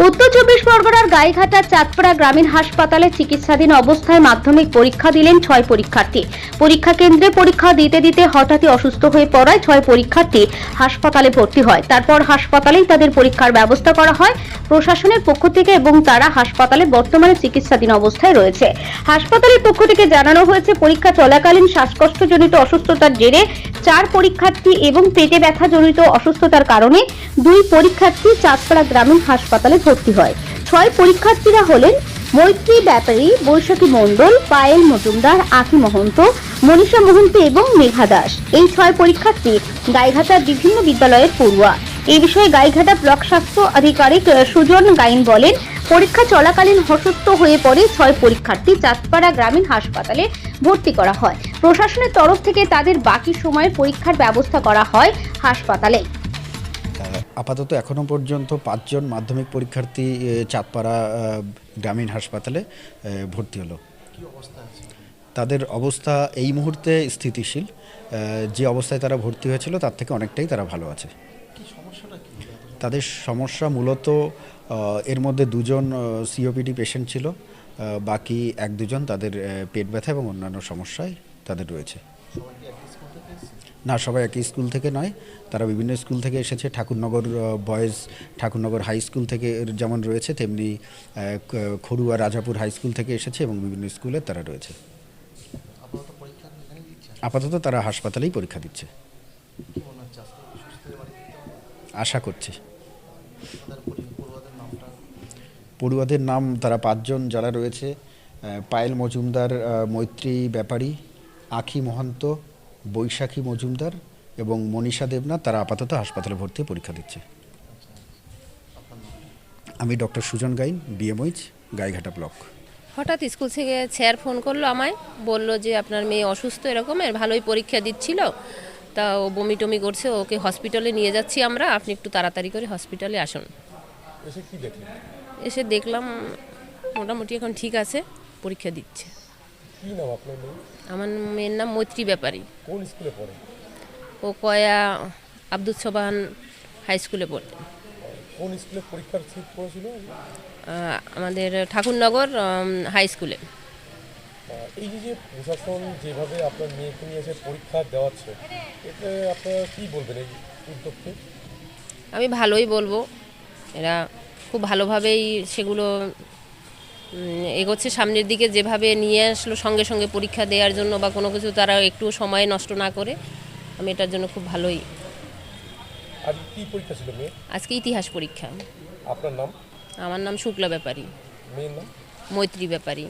উত্তর চব্বিশ পরগনার গাইঘাটার চাঁদপাড়া গ্রামীণ হাসপাতালে চিকিৎসাধীন অবস্থায় মাধ্যমিক পরীক্ষা দিলেন 6 পরীক্ষার্থী। পরীক্ষা কেন্দ্রে পরীক্ষা দিতে দিতে হঠাৎই অসুস্থ হয়ে পড়ায় 6 পরীক্ষার্থী হাসপাতালে ভর্তি হয়। তারপর হাসপাতালেই তাদের পরীক্ষার ব্যবস্থা করা হয় প্রশাসনের পক্ষ থেকে এবং তারা হাসপাতালে বর্তমানে চিকিৎসাধীন অবস্থায় রয়েছে। হাসপাতালের পক্ষ থেকে জানানো হয়েছে, পরীক্ষা চলাকালীন শ্বাসকষ্টজনিত অসুস্থতার জেরে 4 পরীক্ষার্থী এবং পেটে ব্যথাজনিত অসুস্থতার কারণে 2 পরীক্ষার্থী চাঁদপাড়া গ্রামীণ হাসপাতালে ভর্তি হয়। 6 পরীক্ষার্থীরা হলেন মৈত্রী ব্যাপারী, বৈশাখী মণ্ডল, পায়েল মজুমদার, আঁকি মহন্ত, মনীষা মহন্ত এবং মেঘা দাস। এই 6 পরীক্ষার্থী গাইঘাটার বিভিন্ন বিদ্যালয়ের পড়ুয়া। এই বিষয়ে গাইঘাটা ব্লক স্বাস্থ্য আধিকারিক সুজন গাইন বলেন, পরীক্ষা চলাকালীন অসুস্থ হয়ে পড়ে 6 পরীক্ষার্থী চাঁদপাড়া গ্রামীণ হাসপাতালে ভর্তি করা হয়। প্রশাসনের তরফ থেকে তাদের বাকি সময়ের পরীক্ষার ব্যবস্থা করা হয় হাসপাতালে। আপাতত এখনো পর্যন্ত 5 জন মাধ্যমিক পরীক্ষার্থী চাঁদপাড়া গ্রামীণ হাসপাতালে ভর্তি হলো। তাদের অবস্থা এই মুহূর্তে স্থিতিশীল। যে অবস্থায় তারা ভর্তি হয়েছিল তার থেকে অনেকটাই তারা ভালো আছে। তাদের সমস্যা মূলত এর মধ্যে 2 জন সিওপিডি পেশেন্ট ছিল, বাকি 1-2 জন তাদের পেট ব্যথা এবং অন্যান্য সমস্যায় তাদের রয়েছে। না, সবাই একই স্কুল থেকে নয়, তারা বিভিন্ন স্কুল থেকে এসেছে। Thakurnagar boys, Thakurnagar high school থেকে যেমন রয়েছে, তেমনি খড়ুয়া রাজাপুর হাই স্কুল থেকে এসেছে এবং বিভিন্ন স্কুলে তারা রয়েছে। আপাতত তারা হাসপাতালেই পরীক্ষা দিচ্ছে, আশা করছি। পড়ুয়াদের নাম তারা 5 জন যারা রয়েছে, পায়েল মজুমদার, মৈত্রী ব্যাপারী, আঁখি মহন্ত, বৈশাখী মজুমদার এবং মনীষা দেবনাথ, তারা আপাতত হাসপাতালে ভর্তি পরীক্ষা দিচ্ছে। আমি doctor Sujan Gain, BMOH, Gaighata block. হঠাৎ স্কুল থেকে স্যার ফোন করলো আমায়, বলল যে আপনার মেয়ে অসুস্থ এরকমের, ভালোই পরীক্ষা দিচ্ছিল, তা ও বমি টমি করছে, ওকে হসপিটালে নিয়ে যাচ্ছি আমরা, আপনি একটু তাড়াতাড়ি করে হসপিটালে আসুন। এসে দেখলাম মোটামুটি এখন ঠিক আছে, পরীক্ষা দিচ্ছে। কি নাম আপনার মেয়ে? আমার মেয়ের নাম মৈত্রী ব্যাপারী। কোন স্কুলে পড়ে? ও কয়া আব্দুল সোবাহান হাই স্কুলে পড়ে। কোন স্কুলে পরীক্ষার সিট পড়েছিল? আমাদের ঠাকুরনগর হাই স্কুলে। এই যে প্রশাসন যেভাবে আপনার মেয়েকে নিয়ে এসে পরীক্ষা দেওয়াচ্ছে, এতে আপনারা কী বলবেন এই উদ্যোগকে? আমি ভালোই বলবো, এরা খুব ভালোভাবেই সেগুলো এগোচ্ছে সামনের দিকে। যেভাবে নিয়ে আসলো সঙ্গে সঙ্গে পরীক্ষা দেওয়ার জন্য বা কোনো কিছু তারা একটু সময় নষ্ট না করে, আমি এটার জন্য খুব ভালোই। আর কি পরীক্ষা ছিল মেয়ে? আজকে ইতিহাস পরীক্ষা। আপনার নাম? আমার নাম শুক্লা ব্যাপারী। মেয়ের নাম? মৈত্রী ব্যাপারী।